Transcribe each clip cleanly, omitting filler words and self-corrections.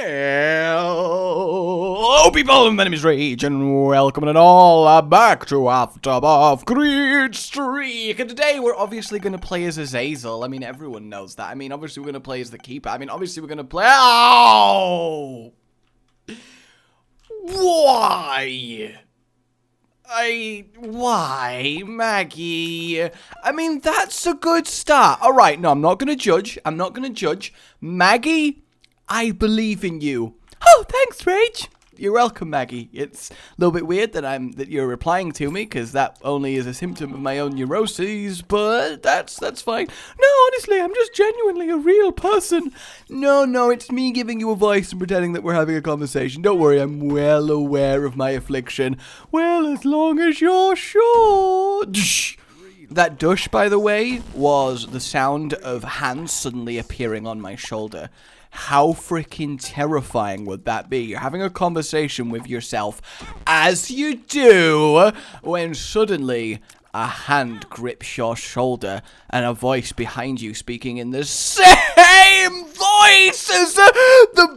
Hello people, my name is Rage and welcome and all back to Afterbirth Great Streak. And today we're obviously going to play as Azazel. I mean, everyone knows that. I mean, obviously we're going to play as the Keeper. I mean, obviously we're going to play... Oh! Why? Why, Maggie? I mean, that's a good start. Alright, no, I'm not going to judge. I'm not going to judge. Maggie, I believe in you. Oh, thanks, Rage. You're welcome, Maggie. It's a little bit weird that you're replying to me, because that only is a symptom of my own neuroses, but that's fine. No, honestly, I'm just genuinely a real person. No, it's me giving you a voice and pretending that we're having a conversation. Don't worry, I'm well aware of my affliction. Well, as long as you're sure. That dush, by the way, was the sound of hands suddenly appearing on my shoulder. How freaking terrifying would that be? You're having a conversation with yourself, as you do, when suddenly a hand grips your shoulder and a voice behind you speaking in the same voice as the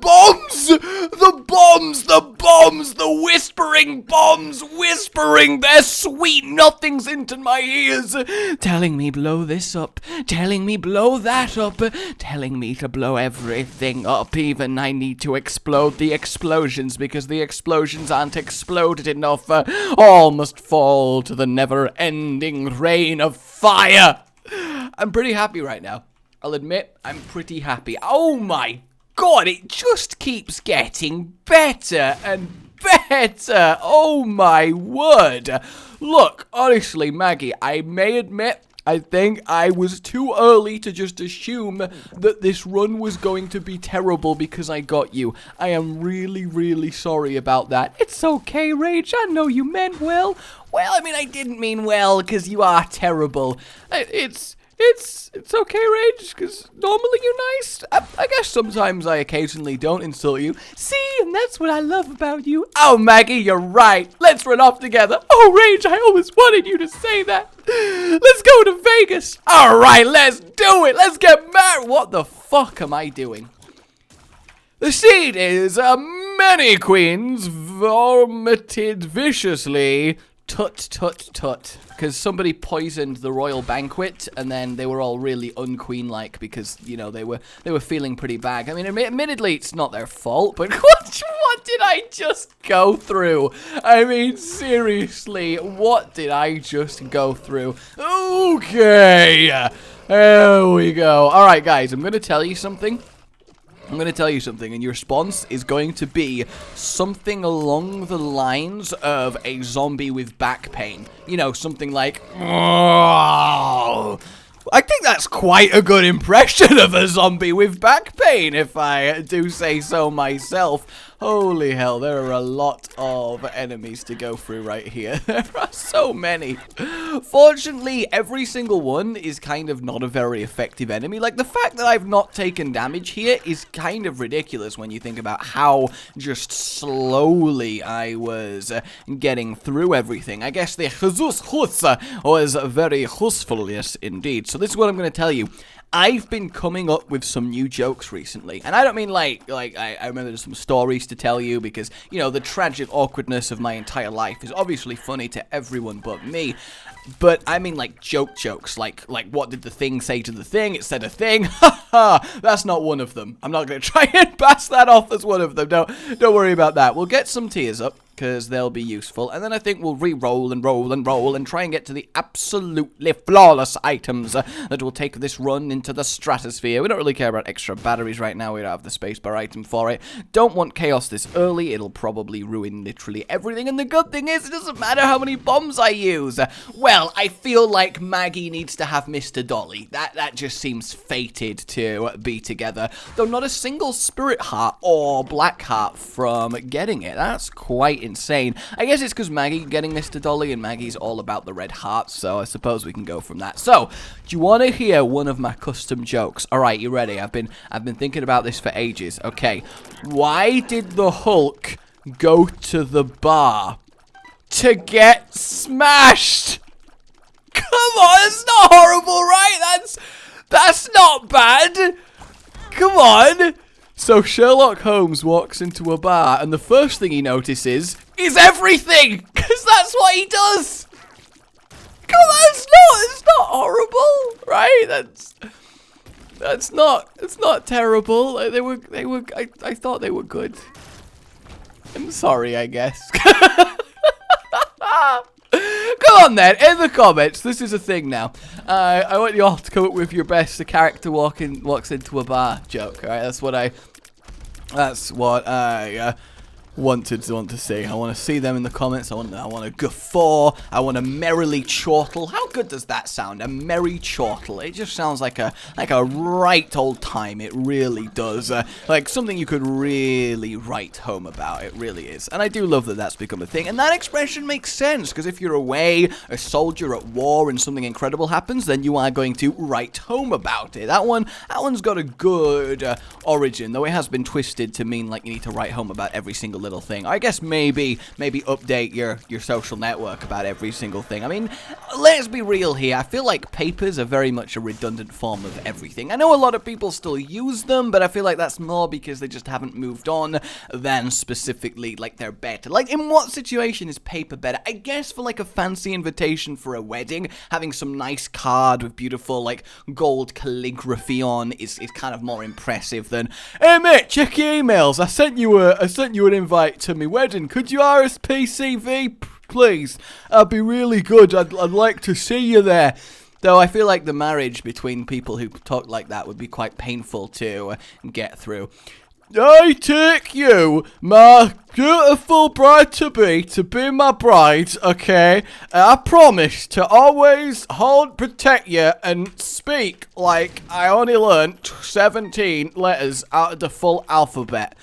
whispering bombs, whispering their sweet nothings into my ears, telling me blow this up, telling me blow that up, telling me to blow everything up, even I need to explode the explosions because the explosions aren't exploded enough, all must fall to the never-ending rain of fire. I'm pretty happy right now. I'll admit, I'm pretty happy. Oh my god, it just keeps getting better and better. Oh my word. Look, honestly, Maggie, I may admit, I think I was too early to just assume that this run was going to be terrible because I got you. I am really, really sorry about that. It's okay, Rage. I know you meant well. Well, I mean, I didn't mean well because you are terrible. It's okay, Rage, because normally you're nice. I guess sometimes I occasionally don't insult you. See, and that's what I love about you. Oh, Maggie, you're right. Let's run off together. Oh, Rage, I always wanted you to say that. Let's go to Vegas. All right, let's do it. Let's get married. What the fuck am I doing? The scene is many queens vomited viciously. Tut, tut, tut. Because somebody poisoned the royal banquet, and then they were all really unqueen-like because, you know, they were feeling pretty bad. I mean, admittedly, it's not their fault, but what did I just go through? I mean, seriously, what did I just go through? Okay, there we go. All right, guys, I'm going to tell you something. And your response is going to be something along the lines of a zombie with back pain. You know, something like, oh. I think that's quite a good impression of a zombie with back pain, if I do say so myself. Holy hell, there are a lot of enemies to go through right here. There are so many. Fortunately, every single one is kind of not a very effective enemy. Like, the fact that I've not taken damage here is kind of ridiculous when you think about how just slowly I was getting through everything. I guess the Jesus was very useful, yes, indeed. So this is what I'm going to tell you. I've been coming up with some new jokes recently, and I don't mean like I remember there's some stories to tell you because, you know, the tragic awkwardness of my entire life is obviously funny to everyone but me, but I mean like jokes, like what did the thing say to the thing? It said a thing, haha, that's not one of them. I'm not going to try and pass that off as one of them, don't worry about that. We'll get some tears up, because they'll be useful, and then I think we'll re-roll and roll and roll and try and get to the absolutely flawless items that will take this run into the stratosphere. We don't really care about extra batteries right now, we don't have the spacebar item for it. Don't want chaos this early, it'll probably ruin literally everything, and the good thing is, it doesn't matter how many bombs I use. Well, I feel like Maggie needs to have Mr. Dolly. That just seems fated to be together, though not a single spirit heart or black heart from getting it. That's quite insane. I guess it's because Maggie getting Mr. Dolly, and Maggie's all about the red hearts, so I suppose we can go from that. So, do you want to hear one of my custom jokes? Alright, you ready? I've been thinking about this for ages. Okay. Why did the Hulk go to the bar? To get smashed! Come on, it's not horrible, right? That's not bad. Come on. So Sherlock Holmes walks into a bar, and the first thing he notices is everything, because that's what he does. Come on, it's not horrible, right? It's not terrible. I thought they were good. I'm sorry, I guess. Come on then, in the comments. This is a thing now. I want you all to come up with your best "a character walks into a bar" joke. All right, that's what I wanted to see. I want to see them in the comments. I want to guffaw. I want to merrily chortle. How good does that sound? A merry chortle. It just sounds like a right old time. It really does. Like something you could really write home about. It really is. And I do love that that's become a thing. And that expression makes sense, because if you're away, a soldier at war, and something incredible happens, then you are going to write home about it. That one's got a good origin, though it has been twisted to mean like you need to write home about every single little thing. I guess maybe update your social network about every single thing. I mean, let's be real here. I feel like papers are very much a redundant form of everything. I know a lot of people still use them, but I feel like that's more because they just haven't moved on than specifically like they're better. Like, in what situation is paper better? I guess for like a fancy invitation for a wedding, having some nice card with beautiful like gold calligraphy on is kind of more impressive than, "Hey mate, check your emails. I sent you an invite to me wedding. Could you RSPCV, please? That'd be really good. I'd like to see you there." Though I feel like the marriage between people who talk like that would be quite painful to get through. "I take you, my beautiful bride-to-be, to be my bride, okay? I promise to always protect you, and speak like I only learned 17 letters out of the full alphabet."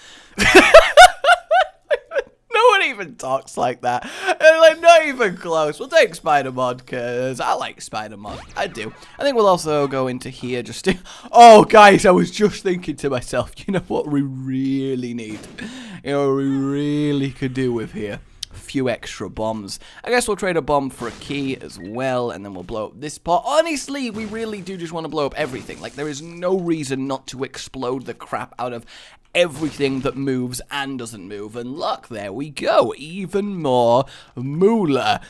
No one even talks like that. Like, not even close. We'll take Spider-Man, because I like Spider-Man. I do. I think we'll also go into here just to... Oh, guys, I was just thinking to myself, you know what we really need? You know what we really could do with here? A few extra bombs. I guess we'll trade a bomb for a key as well, and then we'll blow up this part. Honestly, we really do just want to blow up everything. Like, there is no reason not to explode the crap out of everything that moves and doesn't move. And look, there we go. Even more moolah.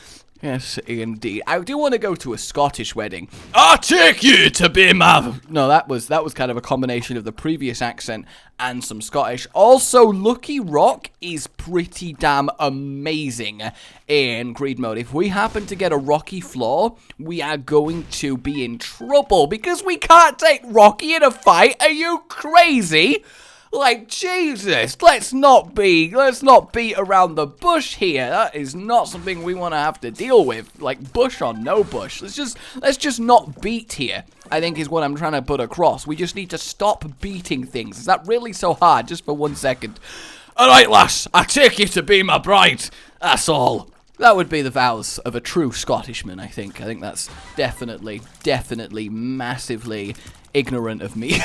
Yes, indeed. I do want to go to a Scottish wedding. "I take you to be my..." No, that was kind of a combination of the previous accent and some Scottish. Also, Lucky Rock is pretty damn amazing in Greed mode. If we happen to get a rocky floor, we are going to be in trouble, because we can't take Rocky in a fight. Are you crazy? Like, Jesus, let's not beat around the bush here. That is not something we want to have to deal with. Like, bush or no bush. Let's just not beat here, I think, is what I'm trying to put across. We just need to stop beating things. Is that really so hard? Just for 1 second. "All right, lass, I take you to be my bride. That's all." That would be the vows of a true Scottishman, I think. I think that's definitely massively ignorant of me.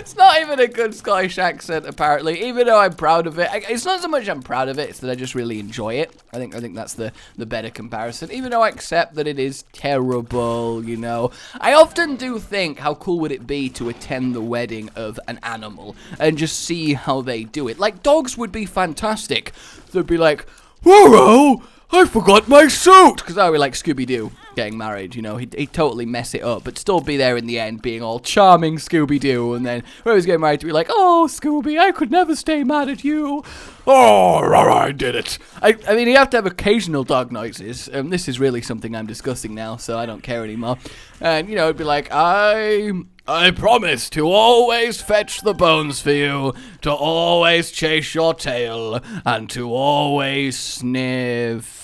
It's not even a good Scottish accent, apparently, even though I'm proud of it. It's not so much I'm proud of it, it's that I just really enjoy it. I think that's the better comparison, even though I accept that it is terrible, you know. I often do think, how cool would it be to attend the wedding of an animal and just see how they do it. Like, dogs would be fantastic. They'd be like, "Whoa, I forgot my suit," because I would be like Scooby-Doo getting married, you know. He'd totally mess it up, but still be there in the end, being all charming Scooby-Doo, and then whoever's getting married to be like, "Oh, Scooby, I could never stay mad at you. Oh, I did it." I mean, you have to have occasional dog noises, and this is really something I'm discussing now, so I don't care anymore. And, you know, it'd be like, I promise to always fetch the bones for you, to always chase your tail, and to always sniff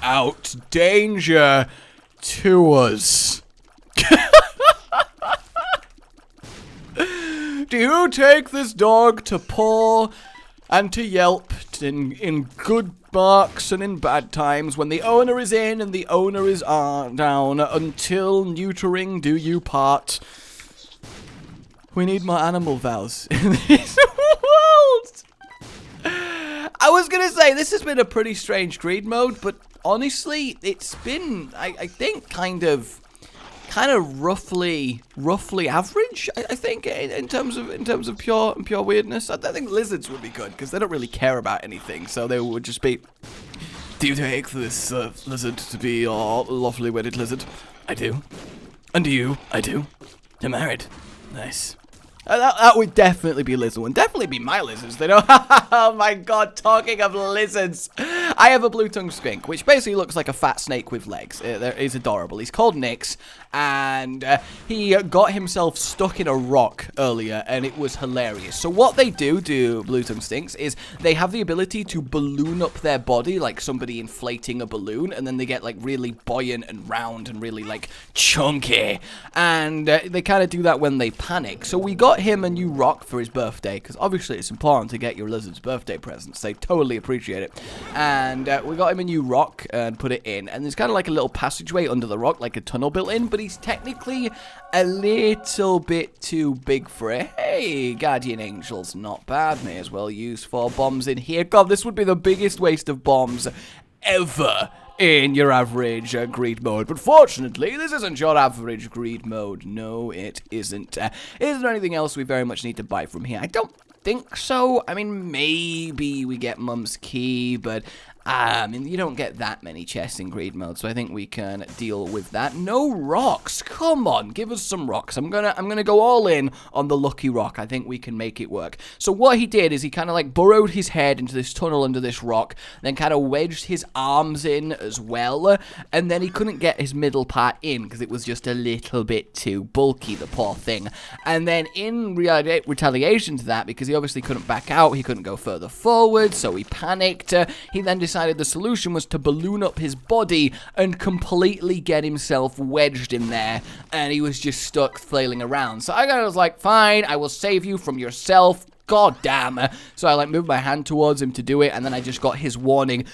out danger to us. Do you take this dog to paw and to yelp in good marks and in bad times, when the owner is in and the owner is down, until neutering do you part? We need more animal vows in this world. I was gonna say, this has been a pretty strange Greed mode, but honestly, it's been, I think, kind of kind of roughly average, I think, in terms of pure weirdness. I think lizards would be good because they don't really care about anything, so they would just be. Do you take this lizard to be your lawfully wedded lizard? I do. And do you? I do. You're married. Nice. That would definitely be a lizard one. Definitely be my lizards. They don't. Oh my god, talking of lizards. I have a blue-tongued skink, which basically looks like a fat snake with legs. He's adorable. He's called Nyx, and he got himself stuck in a rock earlier, and it was hilarious. So what they do blue-tongued skinks, is they have the ability to balloon up their body like somebody inflating a balloon, and then they get like really buoyant and round and really like chunky. And they kind of do that when they panic. So we got him a new rock for his birthday, because obviously it's important to get your lizards birthday presents. They totally appreciate it. And we got him a new rock and put it in, and there's kind of like a little passageway under the rock, like a tunnel built in, but he's technically a little bit too big for it. Hey, guardian angels, not bad. May as well use 4 bombs in here. God, this would be the biggest waste of bombs ever in your average greed mode. But fortunately, this isn't your average greed mode. No, it isn't. Is there anything else we very much need to buy from here? I don't think so. I mean, maybe we get Mum's Key, but I mean, you don't get that many chests in greed mode, so I think we can deal with that. No rocks. Come on, give us some rocks. I'm gonna go all in on the lucky rock. I think we can make it work. So what he did is he kind of like burrowed his head into this tunnel under this rock, then kind of wedged his arms in as well, and then he couldn't get his middle part in because it was just a little bit too bulky, the poor thing. And then in retaliation to that, because he obviously couldn't back out, he couldn't go further forward, so he panicked. He then decided the solution was to balloon up his body and completely get himself wedged in there, and he was just stuck flailing around. So I was like, fine, I will save you from yourself. God damn. So I like moved my hand towards him to do it, and then I just got his warning.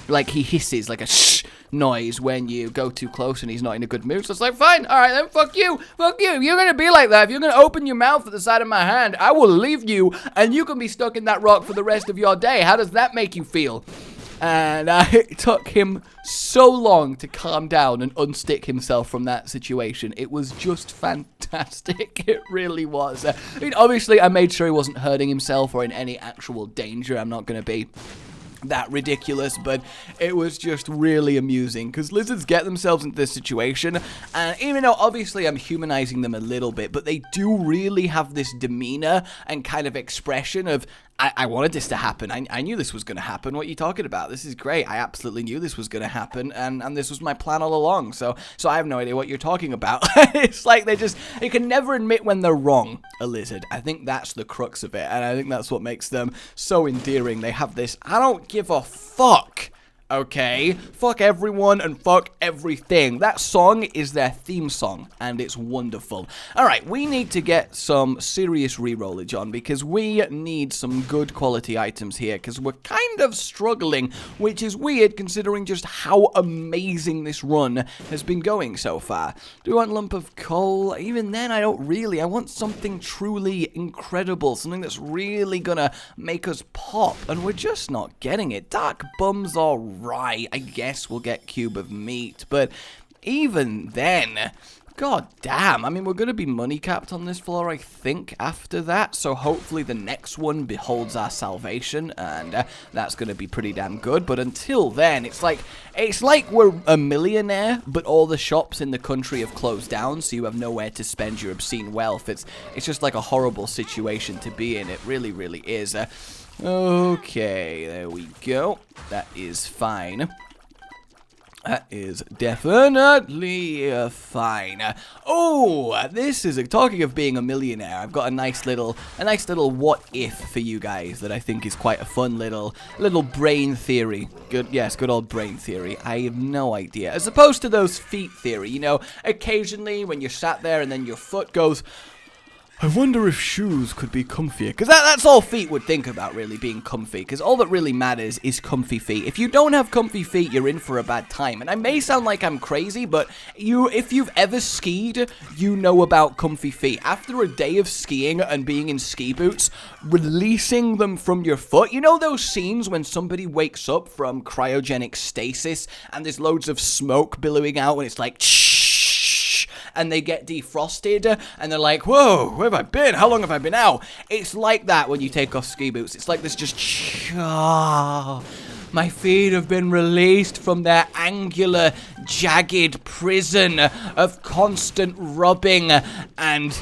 Like he hisses like a shh noise when you go too close and he's not in a good mood. So it's like, fine, alright then, fuck you. You're gonna be like that. If you're gonna open your mouth at the side of my hand, I will leave you, and you can be stuck in that rock for the rest of your day. How does that make you feel? And it took him so long to calm down and unstick himself from that situation. It was just fantastic. It really was. I mean, obviously, I made sure he wasn't hurting himself or in any actual danger. I'm not going to be that ridiculous, but it was just really amusing because lizards get themselves into this situation, and even though obviously I'm humanizing them a little bit, but they do really have this demeanor and kind of expression of, I wanted this to happen. I knew this was going to happen. What are you talking about? This is great. I absolutely knew this was going to happen, and this was my plan all along. So I have no idea what you're talking about. It's like you can never admit when they're wrong, a lizard. I think that's the crux of it, and I think that's what makes them so endearing. They have this, I don't give a fuck. Okay, fuck everyone and fuck everything. That song is their theme song, and it's wonderful. Alright, we need to get some serious rerollage on, because we need some good quality items here, because we're kind of struggling, which is weird considering just how amazing this run has been going so far. Do we want a lump of coal? Even then, I don't really. I want something truly incredible, something that's really gonna make us pop, and we're just not getting it. Dark bums are right, I guess we'll get cube of meat, but even then, god damn, I mean, we're going to be money capped on this floor, I think, after that, so hopefully the next one beholds our salvation, and that's going to be pretty damn good. But until then, it's like we're a millionaire, but all the shops in the country have closed down, so you have nowhere to spend your obscene wealth. It's just like a horrible situation to be in. It really, really is. Okay, there we go. That is fine. That is definitely fine. Oh, this is talking of being a millionaire. I've got a nice little what if for you guys that I think is quite a fun little brain theory. Good, yes, good old brain theory. I have no idea. As opposed to those feet theory, you know, occasionally when you're sat there and then your foot goes, I wonder if shoes could be comfier. Because that's all feet would think about, really, being comfy. Because all that really matters is comfy feet. If you don't have comfy feet, you're in for a bad time. And I may sound like I'm crazy, but if you've ever skied, you know about comfy feet. After a day of skiing and being in ski boots, releasing them from your foot, you know those scenes when somebody wakes up from cryogenic stasis and there's loads of smoke billowing out and it's like, shh, and they get defrosted, and they're like, whoa, where have I been? How long have I been out? It's like that when you take off ski boots. It's like this just, my feet have been released from their angular, jagged prison of constant rubbing and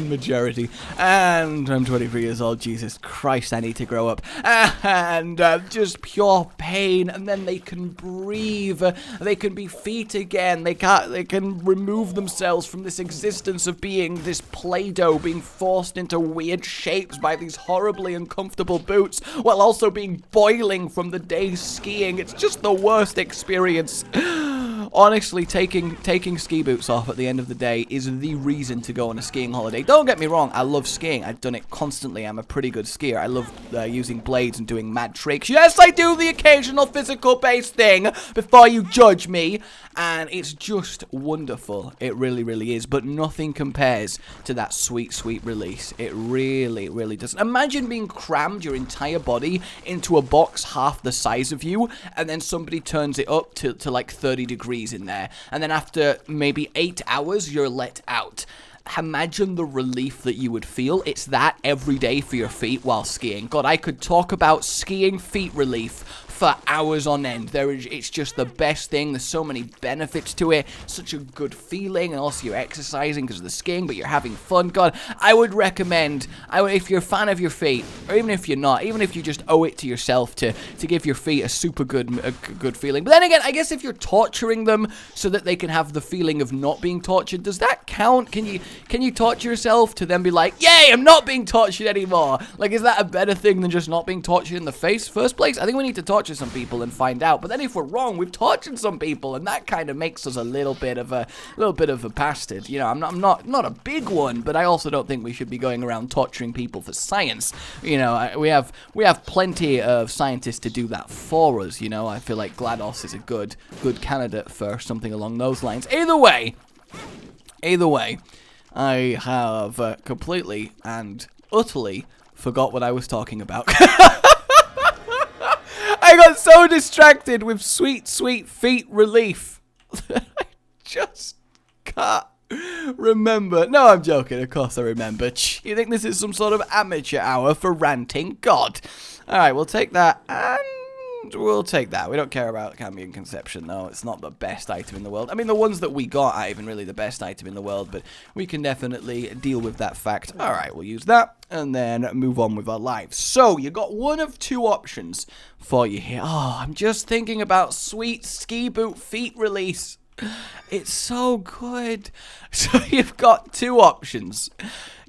majority. And I'm 23 years old. Jesus Christ, I need to grow up. And just pure pain. And then they can breathe. They can be feet again. They can remove themselves from this existence of being this Play-Doh, being forced into weird shapes by these horribly uncomfortable boots, while also being boiling from the day's skiing. It's just the worst experience. Honestly, taking ski boots off at the end of the day is the reason to go on a skiing holiday. Don't get me wrong, I love skiing. I've done it constantly. I'm a pretty good skier. I love using blades and doing mad tricks. Yes, I do the occasional physical-based thing before you judge me. And it's just wonderful. It really, really is. But nothing compares to that sweet, sweet release. It really, really doesn't. Imagine being crammed your entire body into a box half the size of you, and then somebody turns it up to like 30 degrees in there. And then after maybe 8 hours, you're let out. Imagine the relief that you would feel. It's that every day for your feet while skiing. God, I could talk about skiing feet relief for hours on end. It's just the best thing. There's so many benefits to it. Such a good feeling, and also you're exercising because of the skiing, but you're having fun. God, I would recommend, if you're a fan of your feet, or even if you're not, even if you just owe it to yourself to give your feet a super good feeling. But then again, I guess if you're torturing them so that they can have the feeling of not being tortured, does that count? Can you torture yourself to then be like, yay, I'm not being tortured anymore? Like, is that a better thing than just not being tortured in the first place? I think we need to torture some people and find out. But then if we're wrong, we've tortured some people, and that kind of makes us a little bit of a bastard. You know, I'm not a big one, but I also don't think we should be going around torturing people for science. You know, we have plenty of scientists to do that for us. You know, I feel like GLaDOS is a good candidate for something along those lines. Either way, I have completely and utterly forgot what I was talking about. I got so distracted with sweet, sweet feet relief. I just can't remember. No, I'm joking. Of course I remember. You think this is some sort of amateur hour for ranting? God. Alright, we'll take that, and we'll take that. We don't care about Cambion Conception, though. It's not the best item in the world. I mean, the ones that we got aren't even really the best item in the world, but we can definitely deal with that fact. Alright, we'll use that, and then move on with our lives. So, you got one of two options for you here. Oh, I'm just thinking about sweet ski boot feet release. It's so good. So, you've got two options.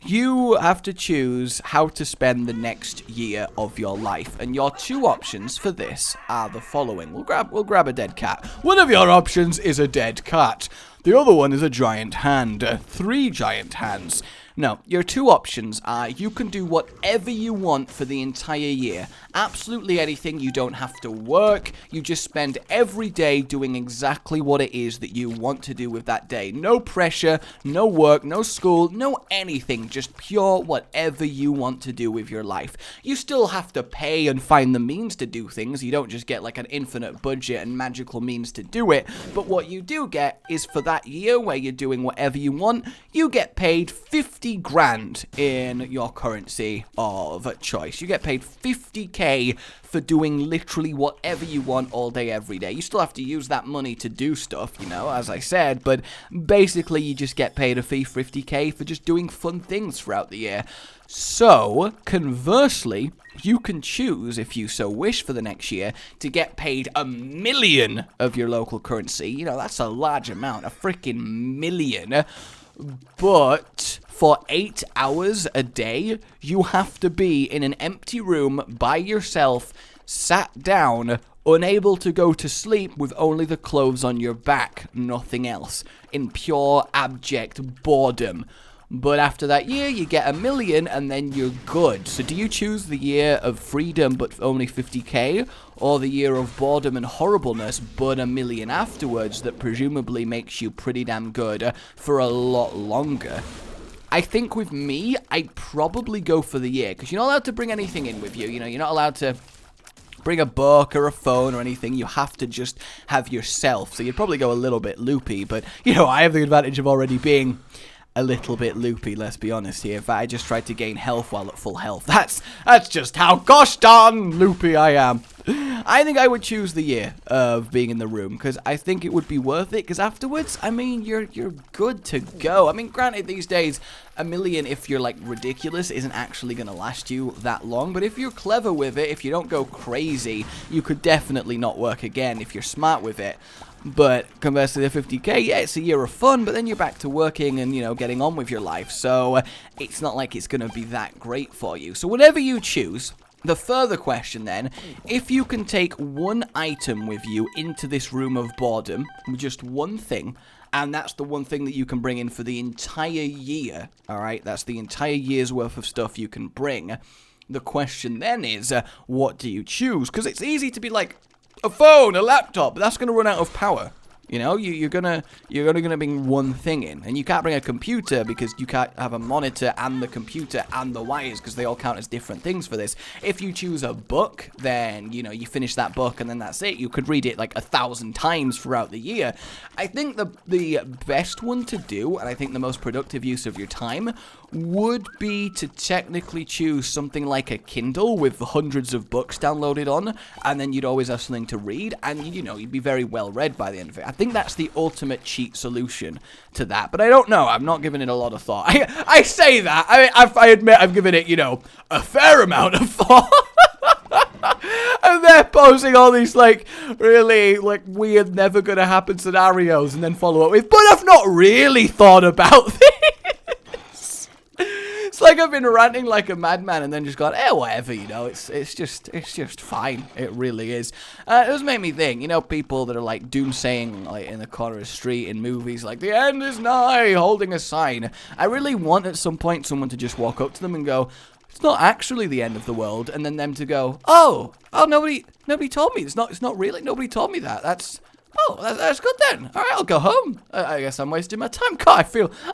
You have to choose how to spend the next year of your life, and your two options for this are the following. We'll grab a dead cat. One of your options is a dead cat. The other one is a giant hand. 3 giant hands. Now, your two options are you can do whatever you want for the entire year. Absolutely anything. You don't have to work. You just spend every day doing exactly what it is that you want to do with that day. No pressure, no work, no school, no anything. Just pure whatever you want to do with your life. You still have to pay and find the means to do things. You don't just get like an infinite budget and magical means to do it. But what you do get is for that year where you're doing whatever you want, you get paid 50 grand in your currency of choice. You get paid 50k for doing literally whatever you want all day, every day. You still have to use that money to do stuff, you know, as I said, but basically you just get paid a fee, 50k, for just doing fun things throughout the year. So, conversely, you can choose, if you so wish for the next year, to get paid 1 million of your local currency. You know, that's a large amount, a freaking million. But for 8 hours a day, you have to be in an empty room by yourself, sat down, unable to go to sleep with only the clothes on your back, nothing else, in pure abject boredom. But after that year, you get 1 million, and then you're good. So do you choose the year of freedom, but only 50k? Or the year of boredom and horribleness, but 1 million afterwards, that presumably makes you pretty damn good for a lot longer? I think with me, I'd probably go for the year, because you're not allowed to bring anything in with you. You know, you're not allowed to bring a book or a phone or anything. You have to just have yourself. So you'd probably go a little bit loopy, but, you know, I have the advantage of already being a little bit loopy, let's be honest here. If I just tried to gain health while at full health, that's just how gosh darn loopy I am. I think I would choose the year of being in the room, because I think it would be worth it, because afterwards, I mean, you're good to go. I mean, granted, these days, a million, if you're, like, ridiculous, isn't actually going to last you that long, but if you're clever with it, if you don't go crazy, you could definitely not work again if you're smart with it. But compared to the 50k, yeah, it's a year of fun, but then you're back to working and, you know, getting on with your life, so it's not like it's going to be that great for you. So whatever you choose, the further question then, if you can take one item with you into this room of boredom, just one thing, and that's the one thing that you can bring in for the entire year, alright, that's the entire year's worth of stuff you can bring. The question then is, what do you choose? Because it's easy to be like, a phone, a laptop, but that's going to run out of power. You know, you're only gonna bring one thing in, and you can't bring a computer because you can't have a monitor and the computer and the wires because they all count as different things for this. If you choose a book, then you know you finish that book and then that's it. You could read it like 1,000 times throughout the year. I think the best one to do, and I think the most productive use of your time, would be to technically choose something like a Kindle with hundreds of books downloaded on, and then you'd always have something to read, and you know you'd be very well read by the end of it. I think that's the ultimate cheat solution to that, but I don't know. I'm not giving it a lot of thought. I say that. I admit I've given it, you know, a fair amount of thought. And they're posting all these, like, really, like, weird, never gonna happen scenarios and then follow up with, but I've not really thought about this. It's like I've been ranting like a madman and then just gone, whatever, you know, it's just fine. It really is. It does make me think, you know, people that are like doomsaying like in the corner of the street in movies, like the end is nigh, holding a sign. I really want at some point someone to just walk up to them and go, it's not actually the end of the world, and then them to go, oh, nobody told me. It's not really. Nobody told me that. That's good then. All right, I'll go home. I guess I'm wasting my time. God,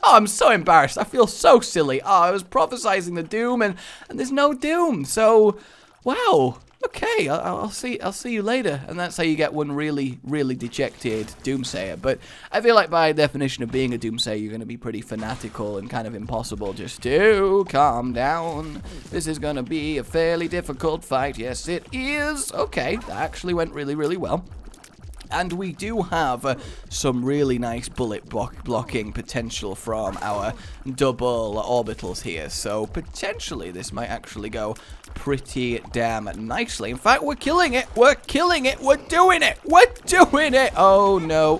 I'm so embarrassed. I feel so silly. Oh, I was prophesizing the doom, and there's no doom. So, wow. Okay, I'll see you later. And that's how you get one really, really dejected doomsayer. But I feel like by definition of being a doomsayer, you're going to be pretty fanatical and kind of impossible just to calm down. This is going to be a fairly difficult fight. Yes, it is. Okay, that actually went really, really well. And we do have some really nice bullet blocking potential from our double orbitals here. So potentially this might actually go pretty damn nicely. In fact, we're killing it. We're killing it. We're doing it. We're doing it. Oh, no.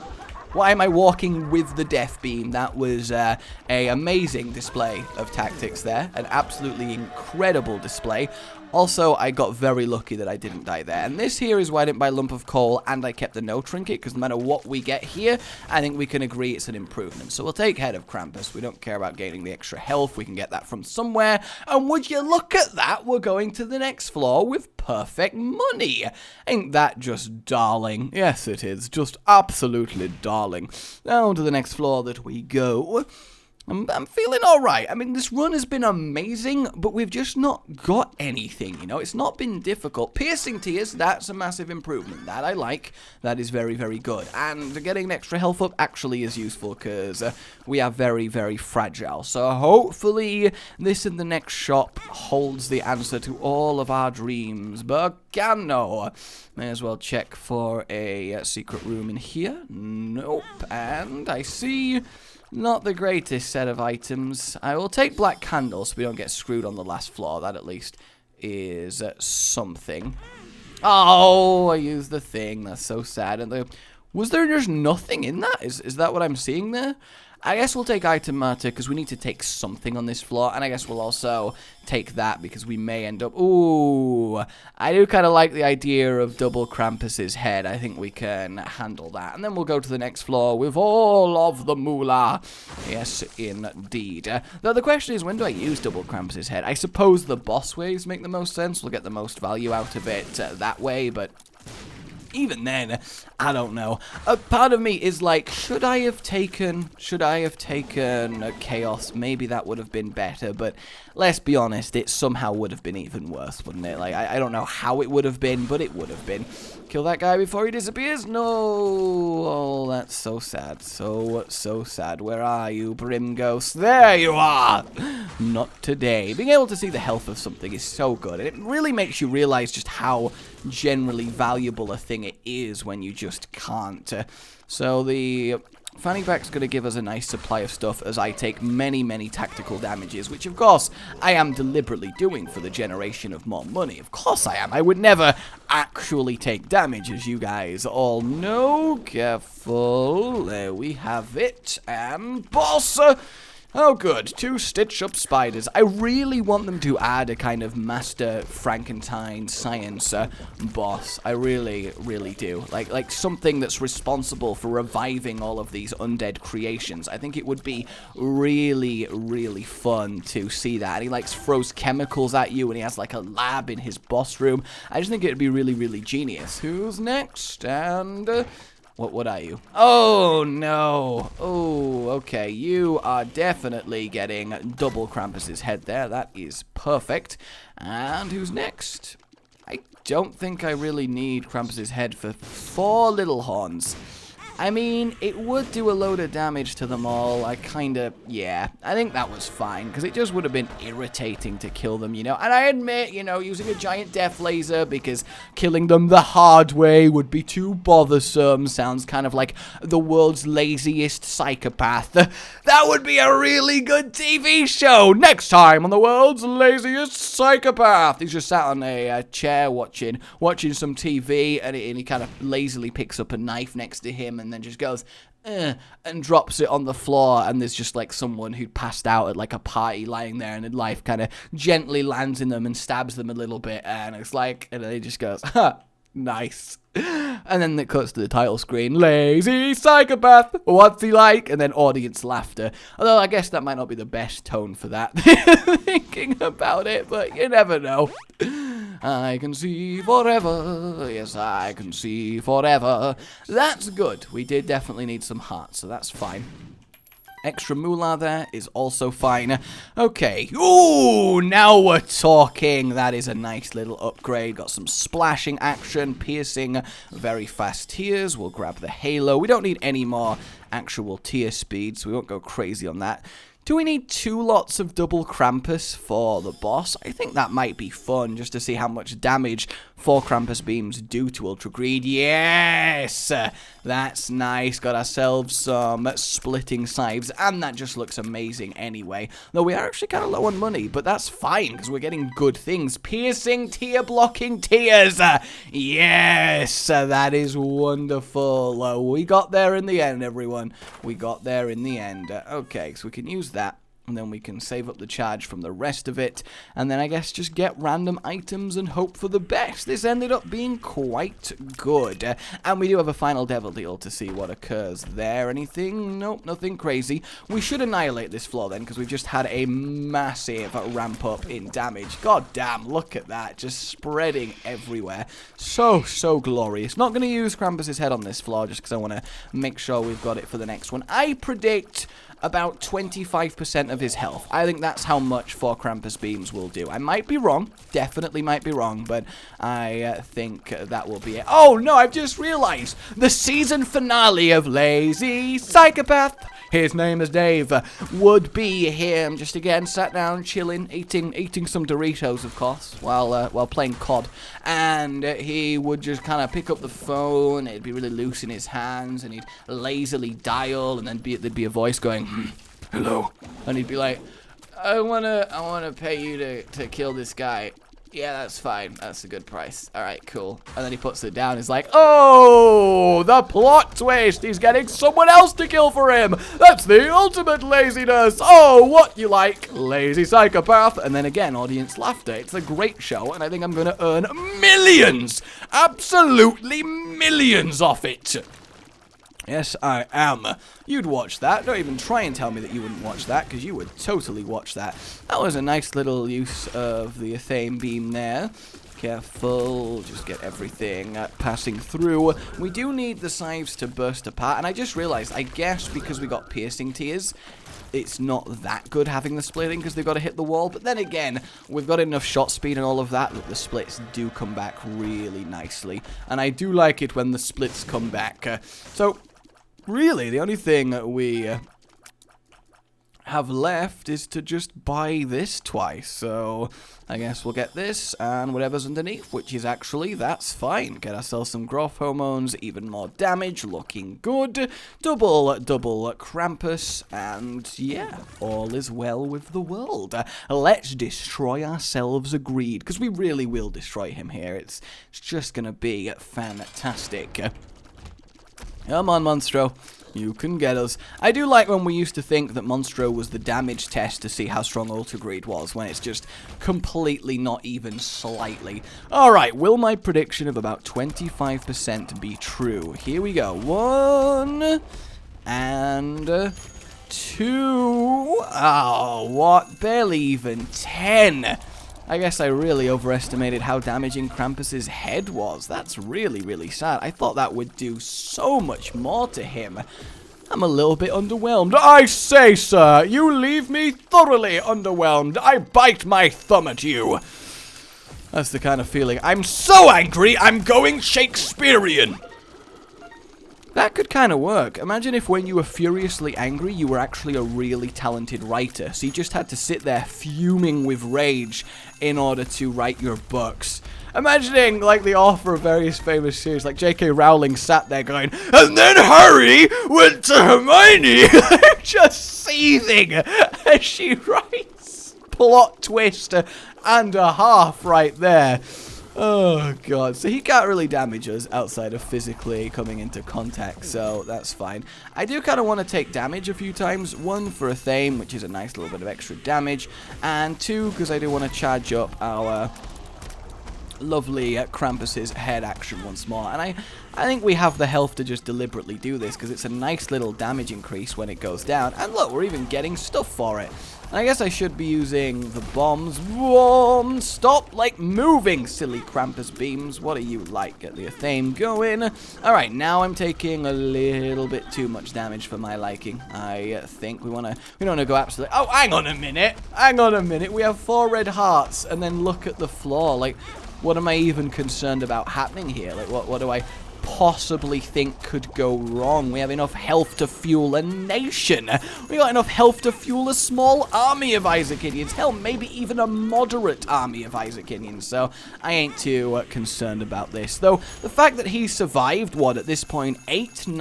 Why am I walking with the death beam? That was a amazing display of tactics there. An absolutely incredible display. Also, I got very lucky that I didn't die there. And this here is why I didn't buy Lump of Coal and I kept the no trinket, because no matter what we get here, I think we can agree it's an improvement. So we'll take Head of Krampus. We don't care about gaining the extra health. We can get that from somewhere. And would you look at that? We're going to the next floor with perfect money. Ain't that just darling? Yes, it is. Just absolutely darling. Down to the next floor that we go. I'm feeling alright. I mean, this run has been amazing, but we've just not got anything, you know? It's not been difficult. Piercing Tears, that's a massive improvement. That I like. That is very, very good. And getting an extra health up actually is useful, because we are very, very fragile. So hopefully this in the next shop holds the answer to all of our dreams. Bacano. May as well check for a secret room in here. Nope. And I see... not the greatest set of items. I will take black candles so we don't get screwed on the last floor. That at least is something. Oh, I used the thing. That's so sad. And was there just nothing in that? Is that what I'm seeing there? I guess we'll take item matter because we need to take something on this floor. And I guess we'll also take that because we may end up... Ooh, I do kind of like the idea of double Krampus's head. I think we can handle that. And then we'll go to the next floor with all of the moolah. Yes, indeed. Though the question is, when do I use double Krampus's head? I suppose the boss waves make the most sense. We'll get the most value out of it that way, but... even then, I don't know. A part of me is like, should I have taken Chaos? Maybe that would have been better, but let's be honest, it somehow would have been even worse, wouldn't it? Like, I don't know how it would have been, but it would have been. Kill that guy before he disappears? No! Oh, that's so sad. So sad. Where are you, Brim Ghost? There you are! Not today. Being able to see the health of something is so good, and it really makes you realize just how generally valuable a thing it is when you just can't. So the fanny pack's going to give us a nice supply of stuff as I take many, many tactical damages, which of course I am deliberately doing for the generation of more money. Of course I am. I would never actually take damage, as you guys all know. Careful. There we have it. And boss! Oh, good. 2 stitch-up spiders. I really want them to add a kind of Master Frankenstein science boss. I really, really do. Like something that's responsible for reviving all of these undead creations. I think it would be really, really fun to see that. And he, like, throws chemicals at you, and he has, like, a lab in his boss room. I just think it would be really, really genius. Who's next? And what are you? Oh, no. Oh, okay. You are definitely getting double Krampus's head there. That is perfect. And who's next? I don't think I really need Krampus's head for 4 little horns. I mean, it would do a load of damage to them all. Yeah, I think that was fine, because it just would have been irritating to kill them, you know. And I admit, you know, using a giant death laser, because killing them the hard way would be too bothersome. Sounds kind of like the world's laziest psychopath. That would be a really good TV show. Next time on the world's laziest psychopath. He's just sat on a chair watching some TV, and he kind of lazily picks up a knife next to him, and then just goes, and drops it on the floor, and there's just like someone who'd passed out at like a party lying there, and the knife kind of gently lands in them and stabs them a little bit, and it's like, and then he just goes, ha, nice. And then it cuts to the title screen, lazy psychopath, what's he like? And then audience laughter. Although I guess that might not be the best tone for that, thinking about it, but you never know. I can see forever, yes, I can see forever. That's good. We did definitely need some hearts, so that's fine. Extra moolah there is also fine. Okay. Ooh, now we're talking. That is a nice little upgrade. Got some splashing action, piercing, very fast tears. We'll grab the halo. We don't need any more actual tear speed, so we won't go crazy on that. Do we need 2 lots of double Krampus for the boss? I think that might be fun, just to see how much damage 4 Krampus beams do to Ultra Greed. Yes! That's nice. Got ourselves some splitting scythes, and that just looks amazing anyway. Though we are actually kind of low on money, but that's fine, because we're getting good things. Piercing, tear-blocking tears! Yes! That is wonderful. We got there in the end, everyone. We got there in the end. Okay, so we can use that, and then we can save up the charge from the rest of it, and then I guess just get random items and hope for the best. This ended up being quite good, and we do have a final devil deal to see what occurs there. Anything? Nope, nothing crazy. We should annihilate this floor then, because we've just had a massive ramp up in damage. God damn, look at that, just spreading everywhere. So glorious. Not going to use Krampus's head on this floor, just because I want to make sure we've got it for the next one. I predict about 25% of his health. I think that's how much 4 Krampus beams will do. I might be wrong, definitely might be wrong, but I think that will be it. Oh no, I've just realized the season finale of Lazy Psychopath, his name is Dave, would be him just again sat down chilling, eating some Doritos, of course, while playing COD, and he would just kind of pick up the phone. It'd be really loose in his hands, and he'd lazily dial, and then there'd be a voice going, hello, and he'd be like, I wanna pay you to kill this guy. Yeah, that's fine. That's a good price. All right, cool. And then he puts it down. He's like, oh, the plot twist. He's getting someone else to kill for him. That's the ultimate laziness. Oh, what you like, lazy psychopath. And then again, audience laughter. It's a great show, and I think I'm going to earn millions, absolutely millions off it. Yes, I am. You'd watch that. Don't even try and tell me that you wouldn't watch that, because you would totally watch that. That was a nice little use of the Athame beam there. careful. Just get everything passing through. We do need the scythes to burst apart, and I just realized, I guess because we got piercing tears, it's not that good having the splitting because they've got to hit the wall. But then again, we've got enough shot speed and all of that the splits do come back really nicely. And I do like it when the splits come back. So, really, the only thing we have left is to just buy this twice. So I guess we'll get this and whatever's underneath, which is actually, that's fine. Get ourselves some growth hormones, even more damage, looking good. Double Krampus, and yeah, all is well with the world. Let's destroy ourselves, agreed, because we really will destroy him here. It's just gonna be fantastic. Come on, Monstro. You can get us. I do like when we used to think that Monstro was the damage test to see how strong Ultra Greed was, when it's just completely not even slightly. Alright, will my prediction of about 25% be true? Here we go. 1 and 2. Oh, what? Barely even 10. I guess I really overestimated how damaging Krampus's head was. That's really, really sad. I thought that would do so much more to him. I'm a little bit underwhelmed. I say, sir, you leave me thoroughly underwhelmed. I bite my thumb at you. That's the kind of feeling. I'm so angry, I'm going Shakespearean. That could kind of work. Imagine if when you were furiously angry, you were actually a really talented writer. So you just had to sit there fuming with rage in order to write your books. Imagining, like, the author of various famous series, like J.K. Rowling sat there going, and then Harry went to Hermione, just seething as she writes. Plot twist and a half right there. Oh, God. So he can't really damage us outside of physically coming into contact, so that's fine. I do kind of want to take damage a few times. 1, for a Thame, which is a nice little bit of extra damage. And 2, because I do want to charge up our lovely Krampus's head action once more. And I think we have the health to just deliberately do this, because it's a nice little damage increase when it goes down. And look, we're even getting stuff for it. And I guess I should be using the bombs. Boom! Stop, like, moving, silly Krampus beams. What are you like? Get the Thame going. Alright, now I'm taking a little bit too much damage for my liking. I think we don't want to go absolutely... Oh, hang on a minute. Hang on a minute. We have 4 red hearts, and then look at the floor. Like, what am I even concerned about happening here? Like, what do I possibly think could go wrong? We have enough health to fuel a nation. We got enough health to fuel a small army of Isaacinians. Hell, maybe even a moderate army of Isaacinians. So I ain't too concerned about this. Though the fact that he survived, what, at this point, 10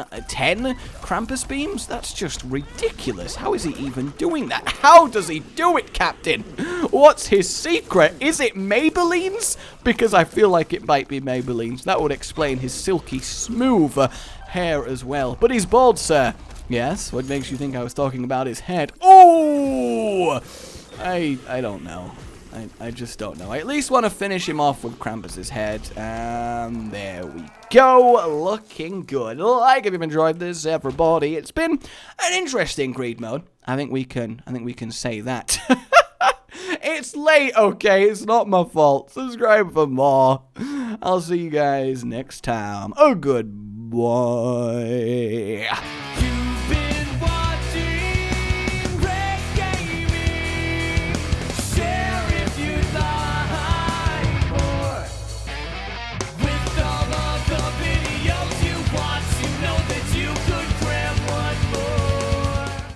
Krampus beams? That's just ridiculous. How is he even doing that? How does he do it, Captain? What's his secret? Is it Maybelline's? Because I feel like it might be Maybelline's. That would explain his silky smooth hair as well. But he's bald, sir. Yes? What makes you think I was talking about his head? Oh! I don't know. I just don't know. I at least want to finish him off with Krampus's head. And there we go. Looking good. Like if you've enjoyed this, everybody. It's been an interesting greed mode. I think we can say that. It's late, okay? It's not my fault. Subscribe for more. I'll see you guys next time. Oh, goodbye.